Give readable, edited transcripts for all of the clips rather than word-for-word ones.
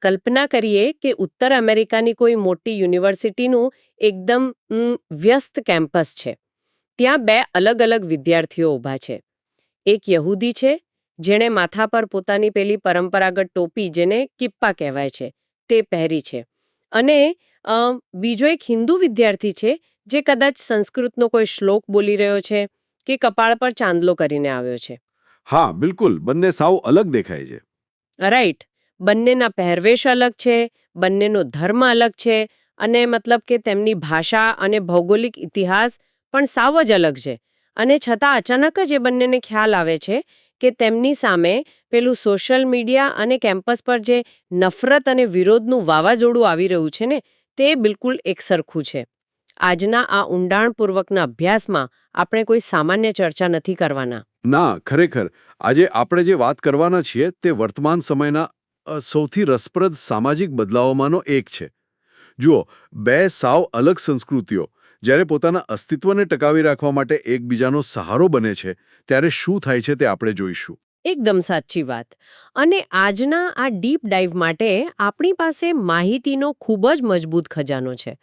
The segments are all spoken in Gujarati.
કલ્પના કરીએ કે ઉત્તર અમેરિકાની કોઈ મોટી યુનિવર્સિટીનું એકદમ વ્યસ્ત કેમ્પસ છે. ત્યાં બે અલગ અલગ વિદ્યાર્થીઓ ઊભા છે. એક યહૂદી છે, જેણે માથા પર પોતાની પેલી પરંપરાગત ટોપી, જેને કિપ્પા કહેવાય છે, તે પહેરી છે. અને બીજો એક હિન્દુ વિદ્યાર્થી છે, જે કદાચ સંસ્કૃતનો કોઈ શ્લોક બોલી રહ્યો છે કે કપાળ પર ચાંદલો કરીને આવ્યો છે. હા, બિલકુલ. બંને સાવ અલગ દેખાય છે. રાઈટ. બંનેના પહેરવેશ અલગ છે, બંનેનો ધર્મ અલગ છે, અને મતલબ કે તેમની ભાષા અને ભૌગોલિક ઇતિહાસ પણ સાવ જ અલગ છે. અને છતાં અચાનક જ એ બંનેને ખ્યાલ આવે છે કે તેમની સામે પેલું સોશિયલ મીડિયા અને કેમ્પસ પર જે નફરત અને વિરોધનું વાવાઝોડું આવી રહ્યું છે ને, તે બિલકુલ એકસરખું છે. આજના આ ઊંડાણપૂર્વકના અભ્યાસમાં આપણે કોઈ સામાન્ય ચર્ચા નથી કરવાના. ના, ખરેખર આજે આપણે જે વાત કરવાના છીએ તે વર્તમાન સમયના સૌથી રસપ્રદ સામાજિક બદલાવોમાંનો એક છે. જુઓ, બે સાવ અલગ સંસ્કૃતિઓ જ્યારે પોતાના અસ્તિત્વને ટકાવી રાખવા માટે એકબીજાનો સહારો બને છે, ત્યારે શું થાય છે તે આપણે જોઈશું. એકદમ સાચી વાત. અને આજના આ ડીપ ડાઇવ માટે આપણી પાસે માહિતીનો ખૂબ જ મજબૂત ખજાનો છે.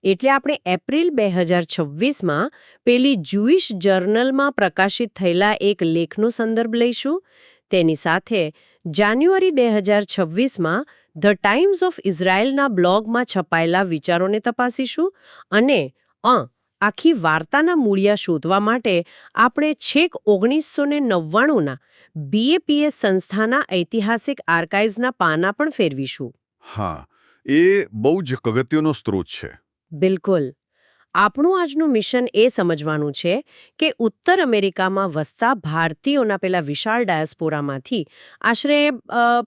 એટલે આપણે એપ્રિલ 2026માં પેલી જ્યુઇશ જર્નલમાં પ્રકાશિત થયેલા એક લેખનો સંદર્ભ લઈશું. તેની સાથે જાન્યુઆરી 2026માં ધ ટાઈમ્સ ઓફ ઇઝરાયલના બ્લોગમાં છપાયેલા વિચારોને તપાસીશું. અને આખી વાર્તાના મૂળિયા શોધવા માટે આપણે છેક 1999ના BAPS સંસ્થાના ઐતિહાસિક આર્કાઇવ્સના પાના પણ ફેરવીશું. હા, એ બહુ જ અગત્યનો સ્ત્રોત છે. બિલકુલ. આપણું આજનું મિશન એ સમજવાનું છે કે ઉત્તર અમેરિકામાં વસતા ભારતીયોના પેલા વિશાળ ડાયસ્પોરામાંથી આશરે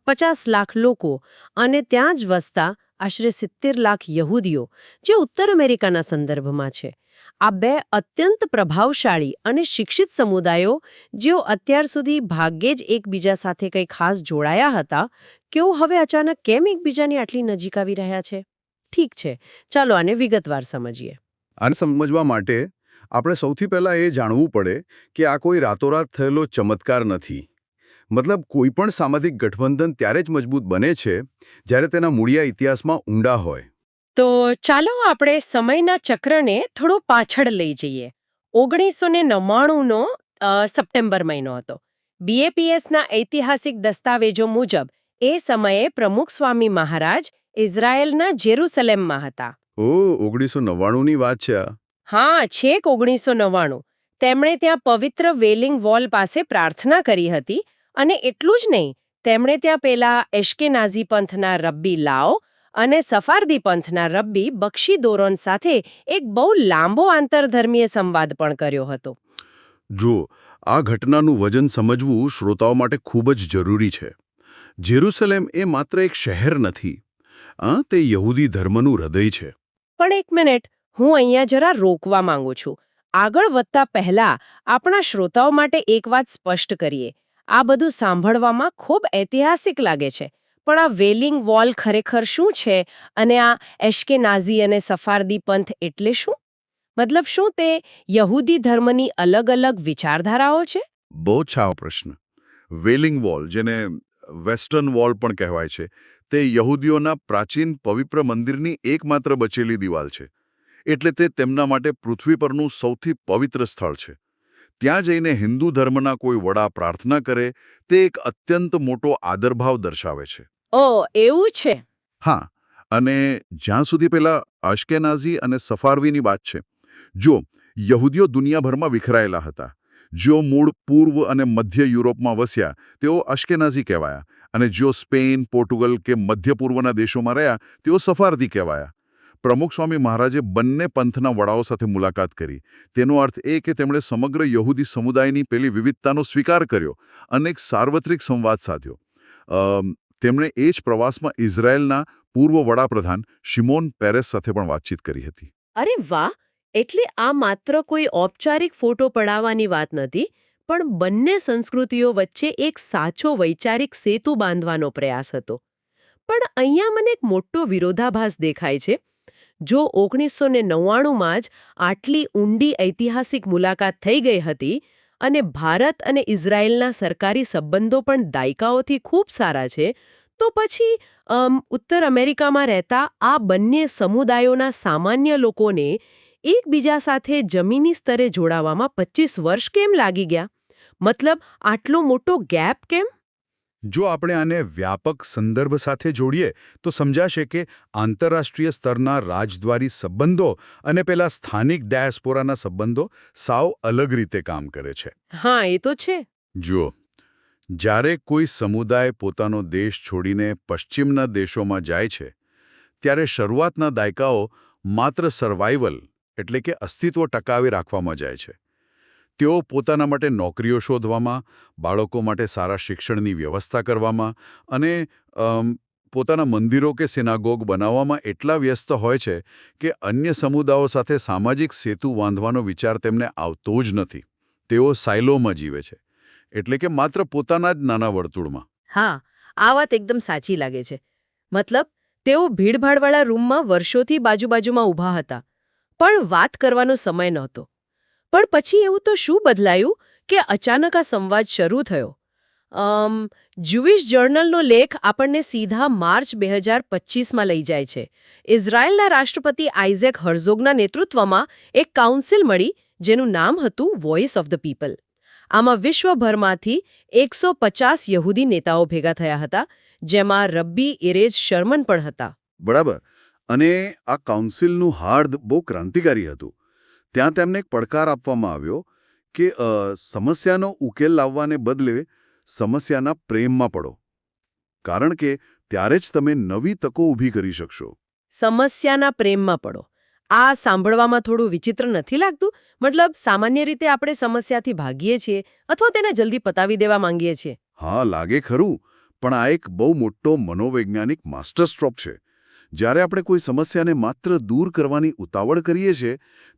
50 લાખ લોકો અને ત્યાં જ વસતા આશરે 70 લાખ યહૂદીઓ, જે ઉત્તર અમેરિકાના સંદર્ભમાં છે, આ બે અત્યંત પ્રભાવશાળી અને શિક્ષિત સમુદાયો, જેઓ અત્યાર સુધી ભાગ્યે જ એકબીજા સાથે કંઈ ખાસ જોડાયા હતા, કેઓ હવે અચાનક કેમ એકબીજાની આટલી નજીક આવી રહ્યા છે? ઠીક છે, ચાલો આને વિગતવાર સમજીએ. આને સમજવા માટે આપણે સૌથી પહેલાં એ જાણવું પડે કે આ કોઈ રાતોરાત થયેલો ચમત્કાર નથી. મતલબ, કોઈ પણ સામાજિક ગઠબંધન ત્યારે જ મજબૂત બને છે જ્યારે તેના મૂળિયા ઇતિહાસમાં ઊંડા હોય. તો ચાલો આપણે સમયના ચક્રને થોડો પાછળ લઈ જઈએ. 1999નો સપ્ટેમ્બર મહિનો હતો. BAPSના ઐતિહાસિક દસ્તાવેજો મુજબ એ સમયે પ્રમુખ સ્વામી મહારાજ ઇઝરાયેલના જેરુસલેમમાં હતા. 1999ની વાત છે આ. હા, છેક 1999. તેમણે ત્યાં પવિત્ર વેલિંગ વોલ પાસે પ્રાર્થના કરી હતી. અને એટલું જ નહીં, તેમણે ત્યાં પેલા એશ્કેનાઝી પંથના રબ્બી લાઓ અને સફારદી પંથના રબ્બી બક્ષી દોરોન સાથે એક બહુ લાંબો આંતરધર્મીય સંવાદ પણ કર્યો હતો. જો આ ઘટનાનું વજન સમજવું શ્રોતાઓ માટે ખૂબ જ જરૂરી છે. જેરુસલેમ એ માત્ર એક શહેર નથી, તે યહૂદી ધર્મનું હૃદય છે. પણ એક મિનિટ, હું અહીંયા જરા રોકવા માંગુ છું. આગળ વધતા પહેલા આપણા શ્રોતાઓ માટે એક વાત સ્પષ્ટ કરીએ. આ બધું સાંભળવામાં ખૂબ ઐતિહાસિક લાગે છે, પણ આ વેલિંગ વોલ ખરેખર શું છે? અને આ એશ્કેનાઝી અને સફારદી પંથ એટલે શું? મતલબ, શું તે યહૂદી ધર્મની અલગ અલગ વિચારધારાઓ છે? બહુ છાવ પ્રશ્ન. વેલિંગ વોલ, જેને વેસ્ટર્ન વોલ પણ કહેવાય છે, તે યહૂદીઓના પ્રાચીન પવિત્ર મંદિરની એકમાત્ર બચેલી દિવાલ છે. એટલે તે તેમના માટે પૃથ્વી પરનું સૌથી પવિત્ર સ્થળ છે. ત્યાં જઈને હિન્દુ ધર્મના કોઈ વડા પ્રાર્થના કરે, તે એક અત્યંત મોટો આદરભાવ દર્શાવે છે. ઓહ, એવું છે? હા, અને જ્યાં સુધી પેલા અશ્કેનાઝી અને સફારવીની વાત છે, જો યહૂદીઓ દુનિયાભરમાં વિખરાયેલા હતા. જો મૂળ પૂર્વ અને મધ્ય યુરોપમાં વસ્યા, તેઓ અશ્કેનાઝી કહેવાયા, અને જો સ્પેન, પોર્ટુગલ કે મધ્ય પૂર્વના દેશોમાં રહ્યા, તેઓ સફારદી કહેવાયા. પ્રમુખ સ્વામી મહારાજે બંને પંથના વડાઓ સાથે મુલાકાત કરી. તેનો અર્થ એ કે તેમણે સમગ્ર યહૂદી સમુદાયની પેલી વિવિધતાનો સ્વીકાર કર્યો અને એક સાર્વત્રિક સંવાદ સાધ્યો. તેમણે એ જ પ્રવાસમાં ઇઝરાયેલના પૂર્વ વડાપ્રધાન શિમોન પેરેસ સાથે પણ વાતચીત કરી હતી. અરે વાહ! એટલે આ માત્ર કોઈ ઔપચારિક ફોટો પડાવવાની વાત નથી, પણ બંને સંસ્કૃતિઓ વચ્ચે એક સાચો વૈચારિક સેતુ બાંધવાનો પ્રયાસ હતો. પણ અહીંયા મને એક મોટો વિરોધાભાસ દેખાય છે. જો 1999માં જ આટલી ઊંડી ઐતિહાસિક મુલાકાત થઈ ગઈ હતી અને ભારત અને ઇઝરાયેલના સરકારી સંબંધો પણ દાયકાઓથી ખૂબ સારા છે, તો પછી ઉત્તર અમેરિકામાં રહેતા આ બંને સમુદાયોના સામાન્ય લોકોને એકબીજા સાથે જમીની સ્તરે જોડાવામાં 25 વર્ષ કેમ લાગી ગયા? મતલબ આટલો મોટો ગેપ કેમ? જો આપણે આને વ્યાપક સંદર્ભ સાથે જોડીએ તો સમજાશે કે આંતરરાષ્ટ્રીય સ્તરના રાજદ્વારી સંબંધો અને પેલા સ્થાનિક ડાયસ્પોરાના સંબંધો સાવ અલગ રીતે કામ કરે છે. હા, એ તો છે. જુઓ, જ્યારે કોઈ સમુદાય પોતાનો દેશ છોડીને પશ્ચિમના દેશોમાં જાય છે ત્યારે શરૂઆતના દાયકાઓ માત્ર સર્વાઇવલ એટલે કે અસ્તિત્વ ટકાવી રાખવામાં જાય છે. તેઓ પોતાના માટે નોકરીઓ શોધવામાં, બાળકો માટે સારા શિક્ષણની વ્યવસ્થા કરવામાં અને પોતાના મંદિરો કે સિનાગોગ બનાવવામાં એટલા વ્યસ્ત હોય છે કે અન્ય સમુદાયો સાથે સામાજિક સેતુ બાંધવાનો વિચાર તેમને આવતો જ નથી. તેઓ સાયલોમાં જીવે છે, એટલે કે માત્ર પોતાના જ નાના વર્તુળમાં. હા, આ વાત એકદમ સાચી લાગે છે. મતલબ તેઓ ભીડભાડવાળા રૂમમાં વર્ષોથી બાજુ-બાજુમાં ઊભા હતા, પણ વાત કરવાનો સમય નહોતો. પણ પછી એવું તો શું બદલાયું કે અચાનક આ સંવાદ શરૂ થયો? જ્યુઇશ જર્નલનો લેખ આપણને સીધા માર્ચ 2025માં લઈ જાય છે. ઇઝરાયેલના રાષ્ટ્રપતિ આઇઝેક હર્ઝોગના નેતૃત્વમાં એક કાઉન્સિલ મળી જેનું નામ હતું વોઇસ ઓફ ધ પીપલ. આમાં વિશ્વભરમાંથી 150 યહૂદી નેતાઓ ભેગા થયા હતા, જેમાં રબ્બી ઇરેજ શર્મન પણ હતા. બરાબર. અને આ કાઉન્સિલનું હાર્દ બહુ ક્રાંતિકારી હતું. ત્યાં તેમને એક પડકાર આપવામાં આવ્યો કે સમસ્યાનો ઉકેલ લાવવાને બદલે સમસ્યાના પ્રેમમાં પડો, કારણ કે ત્યારે જ તમે નવી તકો ઊભી કરી શકશો. સમસ્યાના પ્રેમમાં પડો. આ સાંભળવામાં થોડું વિચિત્ર નથી લાગતું? મતલબ સામાન્ય રીતે આપણે સમસ્યાથી ભાગીએ છીએ અથવા તેને જલ્દી પતાવી દેવા માંગીએ છીએ. હા, લાગે ખરું, પણ આ એક બહુ મોટો મનોવૈજ્ઞાનિક માસ્ટર સ્ટ્રોક છે. જ્યારે આપણે કોઈ સમસ્યાને માત્ર દૂર કરવાની ઉતાવળ કરીએ છીએ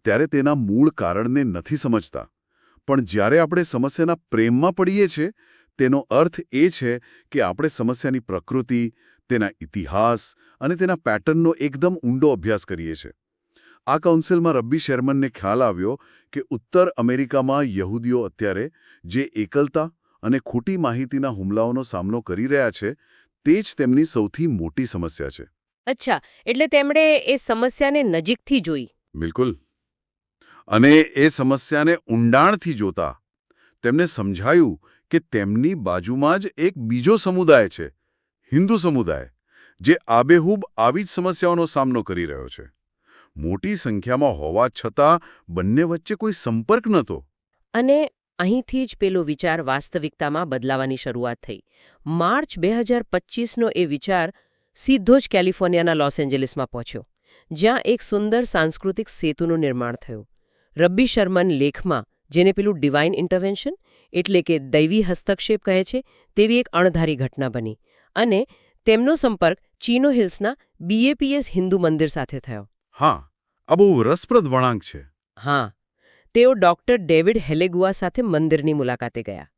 ત્યારે તેના મૂળ કારણને નથી સમજતા. પણ જ્યારે આપણે સમસ્યાના પ્રેમમાં પડીએ છીએ તેનો અર્થ એ છે કે આપણે સમસ્યાની પ્રકૃતિ, તેના ઇતિહાસ અને તેના પેટર્નનો એકદમ ઊંડો અભ્યાસ કરીએ છીએ. આ કાઉન્સિલમાં રબ્બી શેરમનને ખ્યાલ આવ્યો કે ઉત્તર અમેરિકામાં યહૂદીઓ અત્યારે જે એકલતા અને ખોટી માહિતીના હુમલાઓનો સામનો કરી રહ્યા છે તે જ તેમની સૌથી મોટી સમસ્યા છે. અચ્છા, એટલે તેમણે એ સમસ્યાને નજીકથી જોઈ. બિલકુલ. અને એ સમસ્યાને ઊંડાણથી જોતા તેમને સમજાયું કે તેમની બાજુમાં જ એક બીજો સમુદાય છે, હિન્દુ સમુદાય, જે આબેહૂબ આવી જ સમસ્યાઓનો સામનો કરી રહ્યો છે. મોટી સંખ્યામાં હોવા છતાં બંને વચ્ચે કોઈ સંપર્ક નહોતો. અને અહીંથી જ પેલો વિચાર વાસ્તવિકતામાં બદલાવાની શરૂઆત થઈ. માર્ચ 2025નો એ વિચાર સીધો જ કેલિફોર્નિયાના લોસ એન્જલિસમાં પહોંચ્યો, જ્યાં એક સુંદર સાંસ્કૃતિક સેતુનું નિર્માણ થયું. રબ્બી શર્મન લેખમાં જેને પેલું ડિવાઇન ઇન્ટરવેન્શન એટલે કે દૈવી હસ્તક્ષેપ કહે છે તેવી એક અણધારી ઘટના બની અને તેમનો સંપર્ક ચીનો હિલ્સના BAPS હિન્દુ મંદિર સાથે થયો. હા, આ બહુ રસપ્રદ વળાંક છે. હા, તેઓ ડોક્ટર ડેવિડ હેલેગુઆ સાથે મંદિરની મુલાકાતે ગયા.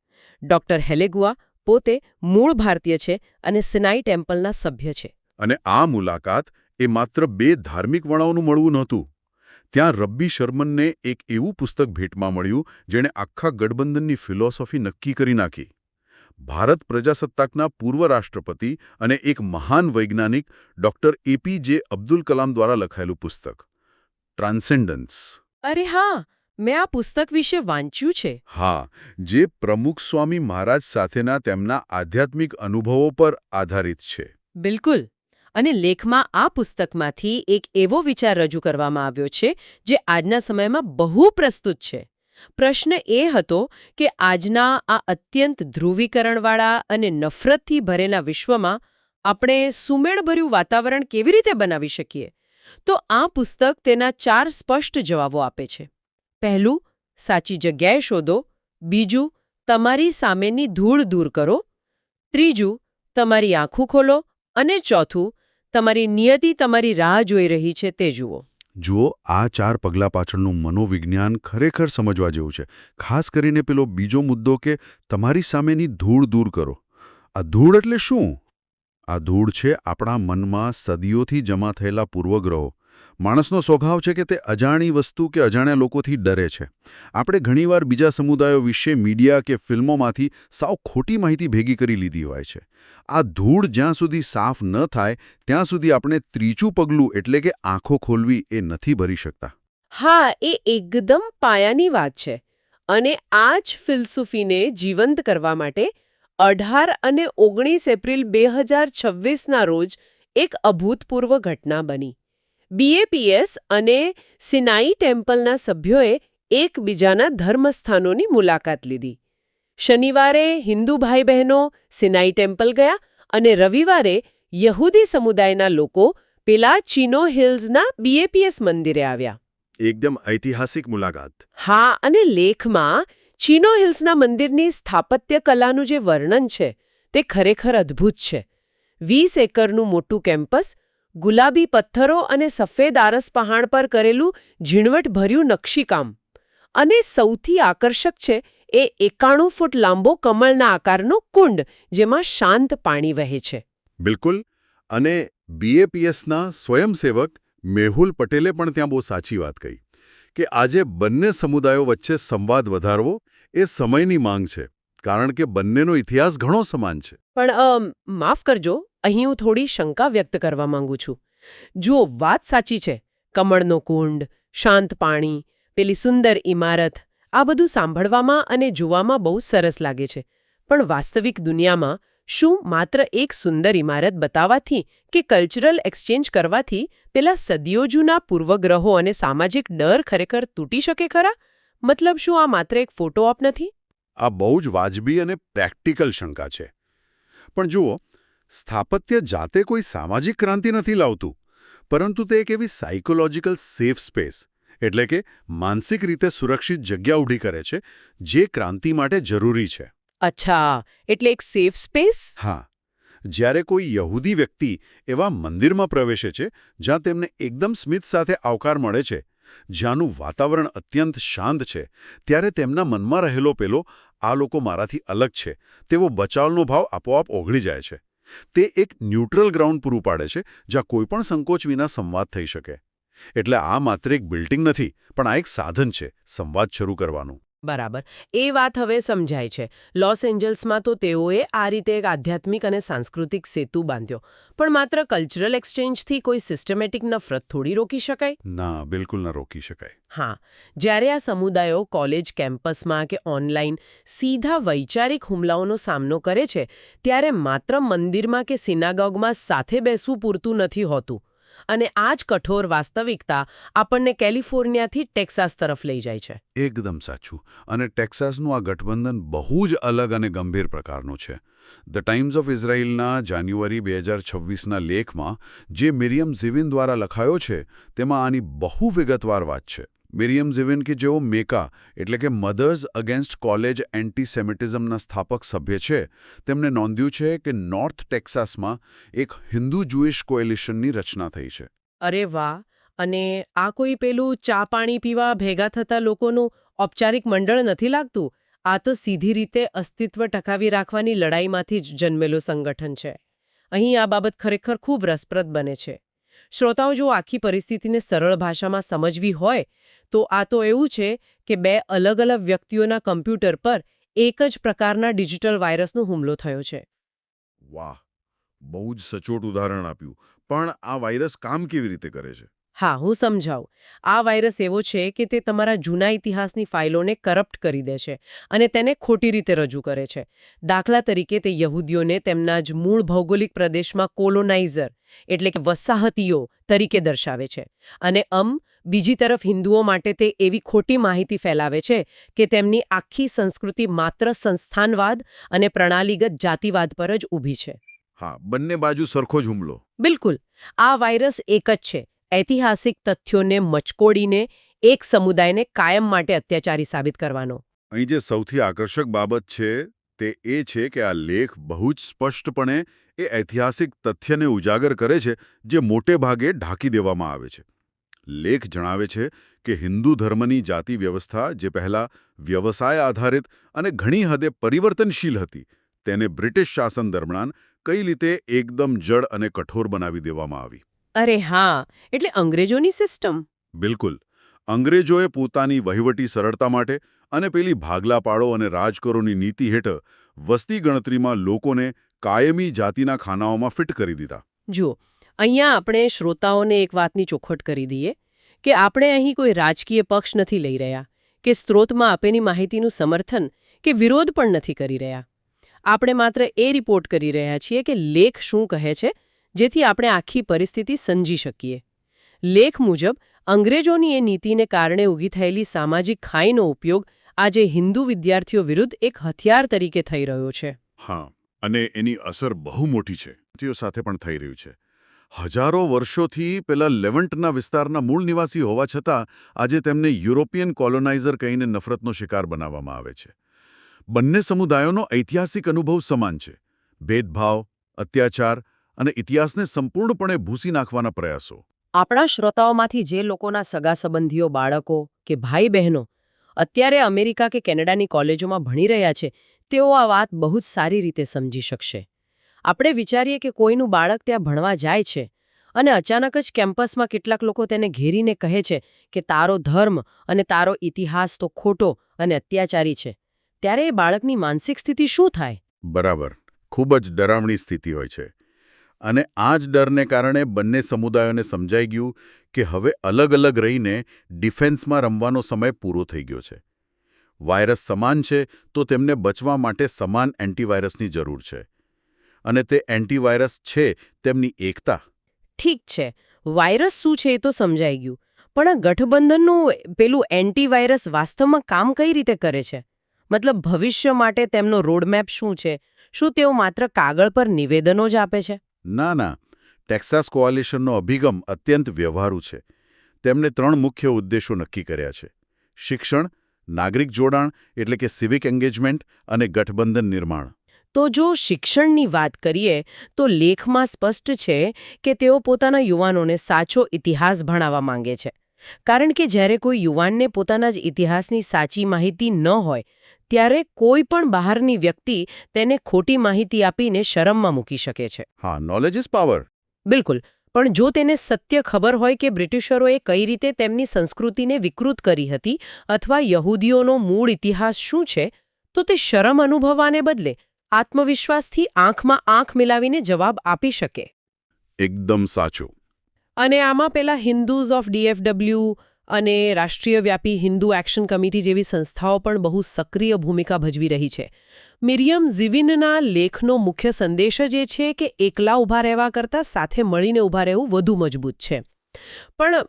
ડોક્ટર હેલેગુઆ પોતે મૂળ ભારતીય છે અને સિનાઈ ટેમ્પલના સભ્ય છે. અને આ મુલાકાત એ માત્ર બે ધાર્મિક વડાઓનું મળવું નહોતું. ત્યાં રબ્બી શર્મનને એક એવું પુસ્તક ભેટમાં મળ્યું જેણે આખા ગઠબંધનની ફિલોસોફી નક્કી કરી નાખી. ભારત પ્રજાસત્તાકના પૂર્વ રાષ્ટ્રપતિ અને એક મહાન વૈજ્ઞાનિક ડોક્ટર APJ અબ્દુલ કલામ દ્વારા લખાયેલું પુસ્તક ટ્રાન્સેન્ડન્સ. અરે હા, મેં આ પુસ્તક વિશે વાંચ્યું છે. હા, જે પ્રમુખ સ્વામી મહારાજ સાથેના તેમના આધ્યાત્મિક અનુભવો પર આધારિત છે. બિલકુલ. અને લેખમાં આ પુસ્તકમાંથી એક એવો વિચાર રજૂ કરવામાં આવ્યો છે જે આજના સમયમાં બહુ પ્રસ્તુત છે. પ્રશ્ન એ હતો કે આજના આ અત્યંત ધ્રુવીકરણવાળા અને નફરતથી ભરેલા વિશ્વમાં આપણે સુમેળભર્યું વાતાવરણ કેવી રીતે બનાવી શકીએ? તો આ પુસ્તક તેના 4 સ્પષ્ટ જવાબો આપે છે. પહેલું, સાચી જગ્યાએ શોધો. બીજું, તમારી સામેની ધૂળ દૂર કરો. ત્રીજું, તમારી આંખો ખોલો. અને ચોથું, તમારી નિયતિ તમારી રાહ જોઈ રહી છે તે જુઓ. જુઓ, આ 4 પગલાં પાછળનું મનોવિજ્ઞાન ખરેખર સમજવા જેવું છે. ખાસ કરીને પેલો બીજો મુદ્દો કે તમારી સામેની ધૂળ દૂર કરો. આ ધૂળ એટલે શું? આ ધૂળ છે આપણા મનમાં સદીઓથી જમા થયેલા પૂર્વગ્રહો, માણસનો સ્વભાવ છે કે તે અજાણી વસ્તુ કે અજાણ્યા લોકોથી ડરે છે. આપણે ઘણીવાર બીજા સમુદાયો વિશે મીડિયા કે ફિલ્મોમાંથી સાવ ખોટી માહિતી ભેગી કરી લીધી હોય છે. આ ધૂળ જ્યાં સુધી સાફ ન થાય ત્યાં સુધી આપણે ત્રીજું પગલું એટલે કે આંખો ખોલવી એ નથી ભરી શકતા. હા, એ એકદમ પાયાની વાત છે. અને આ જ ફિલસૂફીને જીવંત કરવા માટે 18 અને 19 એપ્રિલ 2026ના રોજ એક અભૂતપૂર્વ ઘટના બની. BAPS અને સિનાઈ ટેમ્પલના સભ્યોએ એકબીજાના ધર્મસ્થાનોની મુલાકાત લીધી. શનિવારે હિન્દુ ભાઈ બહેનો સિનાઈ ટેમ્પલ ગયા અને રવિવારે યહૂદી સમુદાયના લોકો પેલા ચિનો હિલ્સના BAPS મંદિરે આવ્યા. એકદમ ઐતિહાસિક મુલાકાત. હા, અને લેખમાં ચિનો હિલ્સના મંદિરની સ્થાપત્ય કલાનું જે વર્ણન છે તે ખરેખર અદ્ભુત છે. 20 એકરનું મોટું કેમ્પસ, ગુલાબી પથ્થરો અને સફેદ આરસ પહાડ પર કરેલું ઝીણવટભર્યું નકશીકામ. અને સૌથી આકર્ષક છે એ 91 ફૂટ લાંબો કમળના આકારનો કુંડ જેમાં શાંત પાણી વહે છે. બિલકુલ. અને BAPSના સ્વયંસેવક મેહુલ પટેલે પણ ત્યાં બહુ સાચી વાત કહી કે આજે બંને સમુદાયો વચ્ચે સંવાદ વધારવો એ સમયની માંગ છે, કારણ કે બંનેનો ઇતિહાસ ઘણો સમાન છે. પણ માફ કરજો, અહીં હું થોડી શંકા વ્યક્ત કરવા માંગુ છું. જુઓ, વાત સાચી છે. કમળનો કુંડ, શાંત પાણી, પેલી સુંદર ઇમારત, આ બધું સાંભળવામાં અને જોવામાં બહુ સરસ લાગે છે. પણ વાસ્તવિક દુનિયામાં શું માત્ર એક સુંદર ઇમારત બતાવવાથી કે કલ્ચરલ એક્સચેન્જ કરવાથી પેલા સદીઓ જૂના પૂર્વગ્રહો અને સામાજિક ડર ખરેખર તૂટી શકે ખરા? મતલબ શું આ માત્ર એક ફોટો ઓપ નથી? આ બહુ જ વાજબી અને પ્રેક્ટિકલ શંકા છે. પણ જુઓ, સ્થાપત્ય જાતે કોઈ સામાજિક ક્રાંતિ નથી લાવતું, પરંતુ તે એક એવી સાયકોલોજીકલ સેફ સ્પેસ એટલે કે માનસિક રીતે સુરક્ષિત જગ્યા ઊભી કરે છે જે ક્રાંતિ માટે જરૂરી છે. અચ્છા, એટલે એક સેફ સ્પેસ? હા. જ્યારે કોઈ યહૂદી વ્યક્તિ એવા મંદિરમાં પ્રવેશે છે જ્યાં તેમને એકદમ સ્મિત સાથે આવકાર મળે છે, જ્યાંનું વાતાવરણ અત્યંત શાંત છે, ત્યારે તેમના મનમાં રહેલો પેલો આ લોકો મારાથી અલગ છે તેવો બચાવનો ભાવ આપોઆપ ઓગળી જાય છે. તે એક ન્યુટ્રલ ગ્રાઉન્ડ પૂરું પાડે છે જ્યાં કોઈપણ સંકોચ વિના સંવાદ થઈ શકે. એટલે આ માત્ર એક બિલ્ડિંગ નથી, પણ આ એક સાધન છે સંવાદ શરૂ કરવાનું. બરાબર, એ વાત હવે સમજાય છે. લોસ એન્જલ્સમાં તો તેઓએ આ રીતે એક આધ્યાત્મિક અને સાંસ્કૃતિક સેતુ બાંધ્યો. પણ માત્ર કલ્ચરલ એક્સચેન્જથી કોઈ સિસ્ટમેટિક નફરત થોડી રોકી શકાય? ના, બિલકુલ ન રોકી શકાય. હા, જ્યારે આ સમુદાયો કોલેજ કેમ્પસમાં કે ઓનલાઈન સીધા વૈચારિક હુમલાઓનો સામનો કરે છે, ત્યારે માત્ર મંદિરમાં કે સિનાગોગમાં સાથે બેસવું પૂરતું નથી હોતું. અને આ જ કઠોર વાસ્તવિકતા આપણને કેલિફોર્નિયાથી ટેક્સાસ તરફ લઈ જાય છે. એકદમ સાચું. અને ટેક્સાસનું આ ગઠબંધન બહુ જ અલગ અને ગંભીર પ્રકારનું છે. ધ ટાઈમ્સ ઓફ ઇઝરાઇલના જાન્યુઆરી 2026ના લેખમાં જે મિરિયમ ઝિવિન દ્વારા લખાયો છે તેમાં આની બહુ વિગતવાર વાત છે. મિરિયમ ઝિવિન કે જેઓ મેકા એટલે કે મધર્સ અગેન્સ્ટ કોલેજ એન્ટીસેમિટિઝમના સ્થાપક સભ્ય છે, તેમણે નોંધ્યું છે કે નોર્થ ટેક્સાસમાં એક હિન્દુ જુઇશ કોએલિશનની રચના થઈ છે. અરે વાહ! અને આ કોઈ પેલું ચા પાણી પીવા ભેગા થતા લોકોનું ઔપચારિક મંડળ નથી લાગતું. આ તો સીધી રીતે અસ્તિત્વ ટકાવી રાખવાની લડાઈમાંથી જ જન્મેલું સંગઠન છે. અહીં આ બાબત ખરેખર ખૂબ રસપ્રદ બને છે. શ્રોતાઓ, જો આખી પરિસ્થિતિને સરળ ભાષામાં સમજવી હોય તો આ તો એવું છે કે બે અલગ અલગ વ્યક્તિઓના કમ્પ્યુટર પર એક જ પ્રકારના ડિજિટલ વાયરસનો હુમલો થયો છે. વાહ, બહુ જ સચોટ ઉદાહરણ આપ્યું. પણ આ વાયરસ કામ કેવી રીતે કરે છે? હા, હું સમજાવું. આ વાયરસ એવો છે કે તે તમારા જૂના ઇતિહાસની ફાઇલોને કરપ્ટ કરી દે છે અને તેને ખોટી રીતે રજૂ કરે છે. દાખલા તરીકે તે યહૂદીઓને તેમના જ મૂળ ભૌગોલિક પ્રદેશમાં કોલોનાઇઝર એટલે કે વસાહતીઓ તરીકે દર્શાવે છે. અને બીજી તરફ હિન્દુઓ માટે તે એવી ખોટી માહિતી ફેલાવે છે કે તેમની આખી સંસ્કૃતિ માત્ર સંસ્થાનવાદ અને પ્રણાલીગત જાતિવાદ પર જ ઊભી છે. હા, બંને બાજુ સરખો જ હુમલો. બિલકુલ. આ વાયરસ એક જ છે. ઐતિહાસિક તથ્યોને મચકોડીને એક સમુદાયને કાયમ માટે અત્યાચારી સાબિત કરવાનો. અહીં જે સૌથી આકર્ષક બાબત છે તે એ છે કે આ લેખ બહુ જ સ્પષ્ટપણે એ ઐતિહાસિક તથ્યને ઉજાગર કરે છે જે મોટે ભાગે ઢાંકી દેવામાં આવે છે. લેખ જણાવે છે કે હિન્દુ ધર્મની જાતિ વ્યવસ્થા જે પહેલાં વ્યવસાય આધારિત અને ઘણી હદે પરિવર્તનશીલ હતી, તેને બ્રિટિશ શાસન દરમિયાન કઈ રીતે એકદમ જડ અને કઠોર બનાવી દેવામાં આવી. અરે હા, એટલે અંગ્રેજોની સિસ્ટમ. બિલકુલ. અંગ્રેજોએ પોતાની વહીવટી સરળતા માટે અને પેલી ભાગલા પાડો અને રાજ કરોની નીતિ હેઠળ વસ્તી ગણતરીમાં લોકોને કાયમી જાતિના ખાનાઓમાં ફિટ કરી દીધા. જુઓ, અહીંયા આપણે શ્રોતાઓને એક વાતની ચોખવટ કરી દઈએ કે આપણે અહીં કોઈ રાજકીય પક્ષ નથી લઈ રહ્યા કે સ્ત્રોતમાં આપેલી માહિતીનું સમર્થન કે વિરોધ પણ નથી કરી રહ્યા. આપણે માત્ર એ રિપોર્ટ કરી રહ્યા છીએ કે લેખ શું કહે છે, જેથી આપણે આખી પરિસ્થિતિ સમજી શકીએ. લેખ મુજબ અંગ્રેજોની એ નીતિને કારણે ઊભી થયેલી સામાજિક ખાઈનો ઉપયોગ આજે હિન્દુ વિદ્યાર્થીઓ વિરુદ્ધ એક હથિયાર તરીકે થઈ રહ્યો છે. હા, અને એની અસર બહુ મોટી છે. તેઓ સાથે પણ થઈ રહ્યું છે. હજારો વર્ષોથી પેલા લેવન્ટના વિસ્તારના મૂળ નિવાસી હોવા છતાં આજે તેમને યુરોપિયન કોલોનાઇઝર કહીને નફરતનો શિકાર બનાવવામાં આવે છે. બંને સમુદાયોનો ઐતિહાસિક અનુભવ સમાન છે. ભેદભાવ, અત્યાચાર અને ઇતિહાસને સંપૂર્ણપણે ભૂંસી નાખવાના પ્રયાસો. આપણા શ્રોતાઓમાંથી જે લોકોના સગા સંબંધીઓ, બાળકો કે ભાઈ બહેનો અત્યારે અમેરિકા કે કેનેડાની કોલેજોમાં ભણી રહ્યા છે, તેઓ આ વાત બહુ જ સારી રીતે સમજી શકશે. આપણે વિચારીએ કે કોઈનું બાળક ત્યાં ભણવા જાય છે અને અચાનક જ કેમ્પસમાં કેટલાક લોકો તેને ઘેરીને કહે છે કે તારો ધર્મ અને તારો ઇતિહાસ તો ખોટો અને અત્યાચારી છે, ત્યારે એ બાળકની માનસિક સ્થિતિ શું થાય? બરાબર. ખૂબ જ ડરામણી સ્થિતિ હોય છે. અને આ જ ડરને કારણે બંને સમુદાયોને સમજાઈ ગયું કે હવે અલગ અલગ રહીને ડિફેન્સમાં રમવાનો સમય પૂરો થઈ ગયો છે. વાયરસ સમાન છે તો તેમને બચવા માટે સમાન એન્ટીવાયરસની જરૂર છે. અને તે એન્ટીવાયરસ છે તેમની એકતા. ઠીક છે, વાયરસ શું છે એ તો સમજાઈ ગયું, પણ આ ગઠબંધનનું પેલું એન્ટીવાયરસ વાસ્તવમાં કામ કઈ રીતે કરે છે? મતલબ ભવિષ્ય માટે તેમનો રોડમેપ શું છે? શું તેઓ માત્ર કાગળ પર નિવેદનો જ આપે છે? ના. ટેક્સાસ કોઆલિશનનો અભિગમ અત્યંત વ્યવહારુ છે. તેમણે 3 મુખ્ય ઉદ્દેશો નક્કી કર્યા છે: શિક્ષણ, નાગરિક જોડાણ એટલે કે સિવિક એન્ગેજમેન્ટ અને ગઠબંધન નિર્માણ. તો જો શિક્ષણની વાત કરીએ તો લેખમાં સ્પષ્ટ છે કે તેઓ પોતાના યુવાનોને સાચો ઇતિહાસ ભણાવવા માંગે છે. કારણ કે જ્યારે કોઈ યુવાનને પોતાના જ ઇતિહાસની સાચી માહિતી ન હોય, ત્યારે કોઈ પણ બહારની વ્યક્તિ તેને ખોટી માહિતી આપીને શરમમાં મૂકી શકે છે. હા, નોલેજ ઇઝ પાવર. બિલકુલ. પણ જો તેને સત્ય ખબર હોય કે બ્રિટિશરોએ કઈ રીતે તેમની સંસ્કૃતિને વિકૃત કરી હતી અથવા યહૂદીઓનો મૂળ ઇતિહાસ શું છે, તો તે શરમ અનુભવવાને બદલે આત્મવિશ્વાસથી આંખમાં આંખ મિલાવીને જવાબ આપી શકે. એકદમ સાચું. અને આમાં પેલા હિન્દુઝ ઓફ DFW અને રાષ્ટ્રીયવ્યાપી હિન્દુ એક્શન કમિટી જેવી સંસ્થાઓ પણ બહુ સક્રિય ભૂમિકા ભજવી રહી છે. મિરિયમ ઝિવિનના લેખનો મુખ્ય સંદેશ જ એ છે કે એકલા ઊભા રહેવા કરતાં સાથે મળીને ઊભા રહેવું વધુ મજબૂત છે. પણ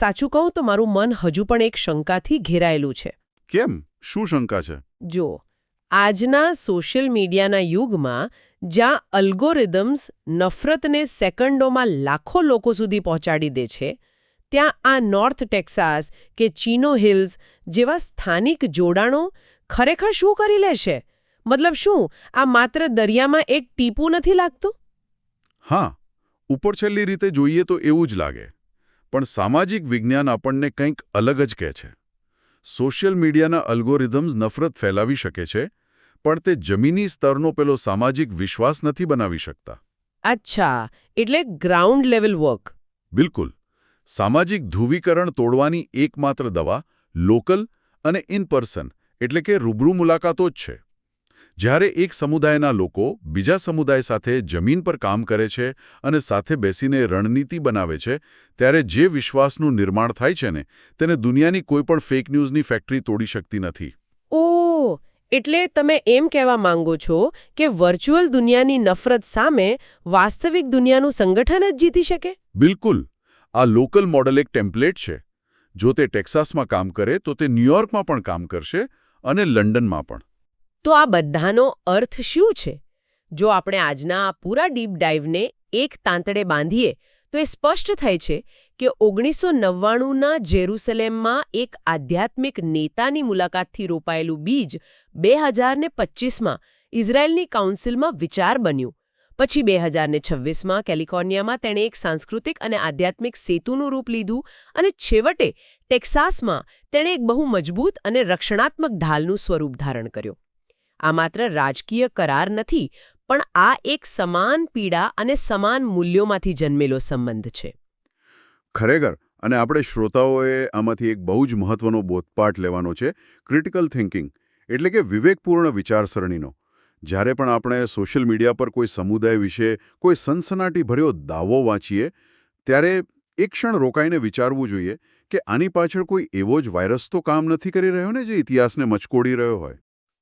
સાચું કહું તો મારું મન હજુ પણ એક શંકાથી ઘેરાયેલું છે. કેમ? શું શંકા છે? જો, આજના સોશિયલ મીડિયાના યુગમાં જ્યાં અલ્ગોરિધમ્સ નફરતને સેકન્ડોમાં લાખો લોકો સુધી પહોંચાડી દે છે, ત્યાં આ નોર્થ ટેક્સાસ કે ચીનો હિલ્સ જેવા સ્થાનિક જોડાણો ખરેખર શું કરી લેશે? મતલબ શું આ માત્ર દરિયામાં એક ટીપું નથી લાગતું? હા, ઉપરછલ્લી રીતે જોઈએ તો એવું જ લાગે. પણ સામાજિક વિજ્ઞાન આપણને કંઈક અલગ જ કહે છે. સોશિયલ મીડિયાના અલ્ગોરિધમ્સ નફરત ફેલાવી શકે છે, પણ તે જમીની સ્તરનો પેલો સામાજિક વિશ્વાસ નથી બનાવી શકતા. અચ્છા, એટલે ગ્રાઉન્ડ લેવલ વર્ક. બિલકુલ. સામાજિક ધ્રુવીકરણ તોડવાની એકમાત્ર દવા લોકલ અને ઇન પર્સન એટલે કે રૂબરૂ મુલાકાતો જ છે. જ્યારે એક સમુદાયના લોકો બીજા સમુદાય સાથે જમીન પર કામ કરે છે અને સાથે બેસીને રણનીતિ બનાવે છે, ત્યારે જે વિશ્વાસનું નિર્માણ થાય છે ને, તેને દુનિયાની કોઈ પણ ફેક ન્યૂઝની ફેક્ટરી તોડી શકતી નથી. ઓહ, એટલે તમે એમ કહેવા માંગો છો કે વર્ચ્યુઅલ દુનિયાની નફરત સામે વાસ્તવિક દુનિયાનું સંગઠન જ જીતી શકે? બિલકુલ. આ લોકલ મોડલ એક ટેમ્પલેટ છે. જો તે ટેક્સાસમાં કામ કરે તો તે ન્યૂયોર્કમાં પણ કામ કરશે અને લંડનમાં પણ. તો આ બધાનો અર્થ શું છે? જો આપણે આજના આ પૂરા ડીપ ડાઇવને એક તાંતડે બાંધીએ તો એ સ્પષ્ટ થાય છે કે 1999ના જેરુસલેમમાં એક આધ્યાત્મિક નેતાની મુલાકાતથી રોપાયેલું બીજ 2025માં ઇઝરાયેલની કાઉન્સિલમાં વિચાર બન્યું. પછી 2026માં કેલિફોર્નિયામાં તેણે એક સાંસ્કૃતિક અને આધ્યાત્મિક સેતુનું રૂપ લીધું અને છેવટે ટેક્સાસમાં તેણે એક બહુ મજબૂત અને રક્ષણાત્મક ઢાલનું સ્વરૂપ ધારણ કર્યું. આ માત્ર રાજકીય કરાર નથી, પણ આ એક સમાન પીડા અને સમાન મૂલ્યોમાંથી જન્મેલો સંબંધ છે. ખરેખર. અને આપણે શ્રોતાઓએ આમાંથી એક બહુ જ મહત્વનો બોધપાઠ લેવાનો છે, ક્રિટિકલ થિંકિંગ, એટલે કે વિવેકપૂર્ણ વિચારસરણીનો. જ્યારે પણ આપણે સોશિયલ મીડિયા પર કોઈ સમુદાય વિશે કોઈ સનસનાટીભર્યો દાવો વાંચીએ, ત્યારે એક ક્ષણ રોકાઈને વિચારવું જોઈએ કે આની પાછળ કોઈ એવો જ વાયરસ તો કામ નથી કરી રહ્યો ને જે ઇતિહાસને મચકોડી રહ્યો હોય.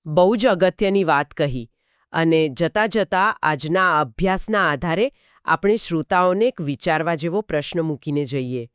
બહુ જ અગત્યની વાત કહી. અને જતાં જતાં આજના આ અભ્યાસના આધારે આપણે શ્રોતાઓને એક વિચારવા જેવો પ્રશ્ન મૂકીને જઈએ.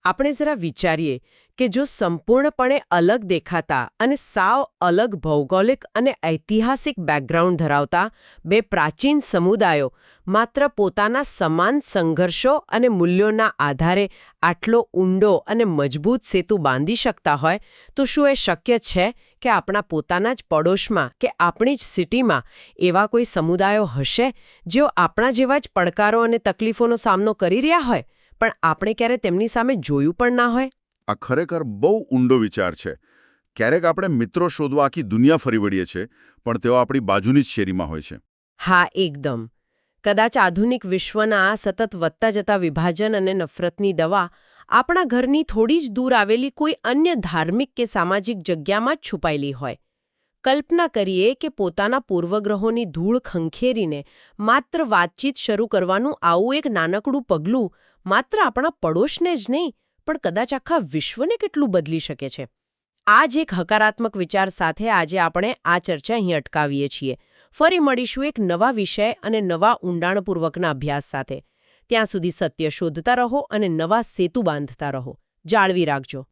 આપણે જરા વિચારીએ કે જો સંપૂર્ણપણે અલગ દેખાતા અને સાવ અલગ ભૌગોલિક અને ઐતિહાસિક બેકગ્રાઉન્ડ ધરાવતા બે પ્રાચીન સમુદાયો માત્ર પોતાના સમાન સંઘર્ષો અને મૂલ્યોના આધારે આટલો ઊંડો અને મજબૂત સેતુ બાંધી શકતા હોય તો શું એ શક્ય છે કે આપણા પોતાના જ પડોશમાં કે આપણી જ સિટીમાં એવા કોઈ સમુદાયો હશે જેઓ આપણા જેવા જ પડકારો અને તકલીફોનો સામનો કરી રહ્યા હોય પણ આપણે ક્યારે તેમની સામે જોયું પણ ના હોય? આ ખરેખર બહુ ઊંડો વિચાર છે. ક્યારેક આપણે મિત્રો શોધવા આખી દુનિયા ફરી વળીએ છીએ, પણ તેઓ આપણી બાજુની જ શેરીમાં હોય છે. હા, એકદમ. કદાચ આધુનિક વિશ્વના આ સતત વધતા જતા વિભાજન અને નફરતની દવા આપણા ઘરની થોડી જ દૂર આવેલી કોઈ અન્ય ધાર્મિક કે સામાજિક જગ્યામાં જ છુપાયેલી હોય. કલ્પના કરીએ કે પોતાના પૂર્વગ્રહોની ધૂળ ખંખેરીને માત્ર વાતચીત શરૂ કરવાનું આવું એક નાનકડું પગલું માત્ર આપણા પડોશને જ નહીં પણ કદાચ આખા વિશ્વને કેટલું બદલી શકે છે. આ જ એક હકારાત્મક વિચાર સાથે આજે આપણે આ ચર્ચા અહીં અટકાવીએ છીએ. ફરી મળીશું એક નવા વિષય અને નવા ઊંડાણપૂર્વકના અભ્યાસ સાથે. ત્યાં સુધી સત્ય શોધતા રહો અને નવા સેતુ બાંધતા રહો. જાળવી રાખજો.